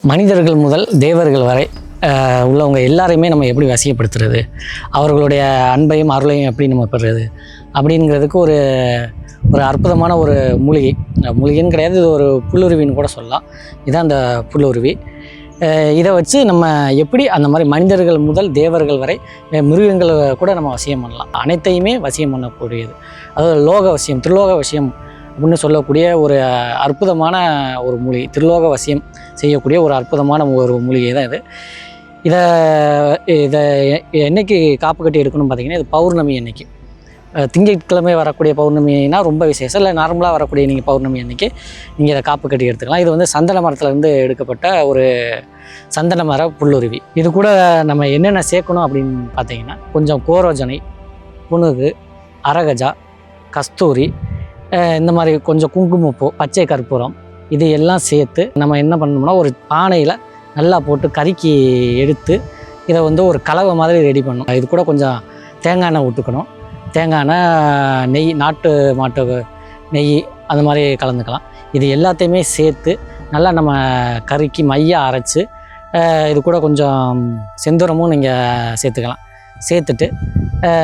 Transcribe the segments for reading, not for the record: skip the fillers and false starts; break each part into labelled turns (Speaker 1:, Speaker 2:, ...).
Speaker 1: மனிதர்கள் முதல் தேவர்கள் வரை உள்ளவங்க எல்லாரையுமே நம்ம எப்படி வசியப்படுத்துறது, அவர்களுடைய அன்பையும் அருளையும் எப்படி நம்ம பெறுறது அப்படிங்கிறதுக்கு ஒரு ஒரு அற்புதமான ஒரு மூலிகை. மூலிகைன்னு கிடையாது, இது ஒரு புல்லுருவின்னு கூட சொல்லலாம். இதுதான் அந்த புல்லுருவி. இதை வச்சு நம்ம எப்படி அந்த மாதிரி மனிதர்கள் முதல் தேவர்கள் வரை மிருகங்களை கூட நம்ம வசியம் பண்ணலாம். அனைத்தையுமே வசியம் பண்ணக்கூடியது. அதாவது லோக வசியம், திருலோக வசியம் அப்படின்னு சொல்லக்கூடிய ஒரு அற்புதமான ஒரு மூலிகை. திருலோக வசியம் செய்யக்கூடிய ஒரு அற்புதமான ஒரு மூலிகை தான் இது. இதை இதை என்னைக்கு காப்பு கட்டி எடுக்கணும்னு பார்த்தீங்கன்னா, இது பௌர்ணமி அன்னைக்கு, திங்கட்கிழமை வரக்கூடிய பௌர்ணமினா ரொம்ப விசேஷம். இல்லை நார்மலாக வரக்கூடிய நீங்கள் பௌர்ணமி அன்னைக்கு நீங்கள் இதை காப்பு கட்டி எடுத்துக்கலாம். இது வந்து சந்தன மரத்துலேருந்து எடுக்கப்பட்ட ஒரு சந்தன மர புல்லுருவி. இது கூட நம்ம என்னென்ன சேர்க்கணும் அப்படின்னு பார்த்தீங்கன்னா, கொஞ்சம் கோரோஜனை, புனுகு, அரகஜா, கஸ்தூரி, இந்த மாதிரி கொஞ்சம் குங்குமப்பூ, பச்சை கற்பூரம், இது எல்லாம் சேர்த்து நம்ம என்ன பண்ணணும்னா ஒரு பானையில் நல்லா போட்டு கருக்கி எடுத்து இதை வந்து ஒரு கலவை மாதிரி ரெடி பண்ணணும். இது கூட கொஞ்சம் தேங்காய் எண்ணெய் விட்டுக்கணும். தேங்காய் எண்ணெய், நெய், நாட்டு மாட்டு நெய் அந்த மாதிரி கலந்துக்கலாம். இது எல்லாத்தையுமே சேர்த்து நல்லா நம்ம கருக்கி மையாக அரைச்சி, இது கூட கொஞ்சம் செந்தூரமும் நீங்கள் சேர்த்துக்கலாம். சேர்த்துட்டு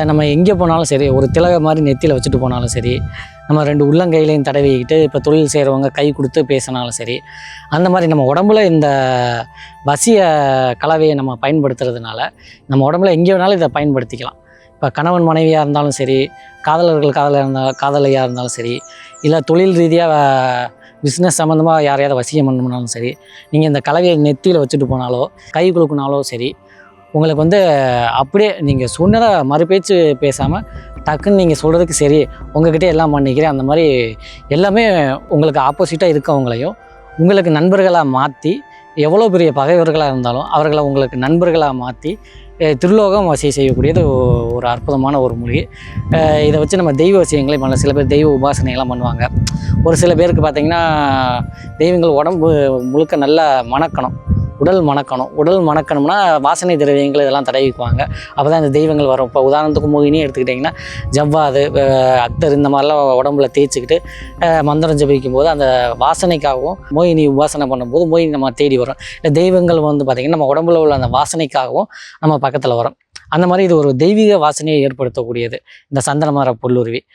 Speaker 1: நம்ம எங்கே போனாலும் சரி, ஒரு திலகை மாதிரி நெத்தியில் வச்சுட்டு போனாலும் சரி, நம்ம 2 உள்ளங்கையிலையும் தடவிக்கிட்டு இப்போ தொழில் செய்கிறவங்க கை கொடுத்து பேசினாலும் சரி, அந்த மாதிரி நம்ம உடம்புல இந்த வசிய கலவையை நம்ம பயன்படுத்துறதுனால நம்ம உடம்புல எங்கே வேணாலும் இதை பயன்படுத்திக்கலாம். இப்போ கணவன் மனைவியாக இருந்தாலும் சரி, காதலையாக இருந்தாலும் சரி, இல்லை தொழில் ரீதியாக பிஸ்னஸ் சம்மந்தமாக யாரையாவது வசியம் பண்ணணும்னாலும் சரி, நீங்கள் இந்த கலவையை நெத்தியில் வச்சுட்டு போனாலோ கை குலுக்குனாலோ சரி, உங்களுக்கு வந்து அப்படியே நீங்கள் சொன்னதை மறுபேச்சு பேசாமல் டக்குன்னு நீங்கள் சொல்கிறதுக்கு சரி உங்கள்கிட்ட எல்லாம் பண்ணிக்கிறேன், அந்த மாதிரி எல்லாமே உங்களுக்கு ஆப்போசிட்டாக இருக்கவங்களையும் உங்களுக்கு நண்பர்களாக மாற்றி, எவ்வளோ பெரிய பகைவர்களாக இருந்தாலும் அவர்களை உங்களுக்கு நண்பர்களாக மாற்றி திருலோகம் வசியம் செய்யக்கூடியது ஒரு அற்புதமான ஒரு மூலிகை. இதை வச்சு நம்ம தெய்வ வசியங்களே பண்ணலாம். சில பேர் தெய்வ உபாசனைகள்லாம் பண்ணுவாங்க. ஒரு சில பேருக்கு பார்த்திங்கன்னா, தெய்வங்கள் உடம்பு முழுக்க நல்லா மணக்கணும், உடல் மணக்கணும்னா வாசனை திரவியங்கள் இதெல்லாம் தடவிக்குவாங்க. அப்போ தான் இந்த தெய்வங்கள் வரும். இப்போ உதாரணத்துக்கு மோகினி எடுத்துக்கிட்டிங்கன்னா, ஜவ்வாது, அக்தர் இந்த மாதிரிலாம் உடம்புல தேய்ச்சிக்கிட்டு மந்திரம் ஜபிக்கும் போது அந்த வாசனைக்காகவும் மோகினி உபாசனை பண்ணும்போது மோகினி நம்ம தேடி வரும். இல்லை தெய்வங்கள் வந்து பார்த்திங்கன்னா நம்ம உடம்புல உள்ள அந்த வாசனைக்காகவும் நம்ம பக்கத்தில் வரும். அந்த மாதிரி இது ஒரு தெய்வீக வாசனையை ஏற்படுத்தக்கூடியது இந்த சந்தன மர புல்லுருவி.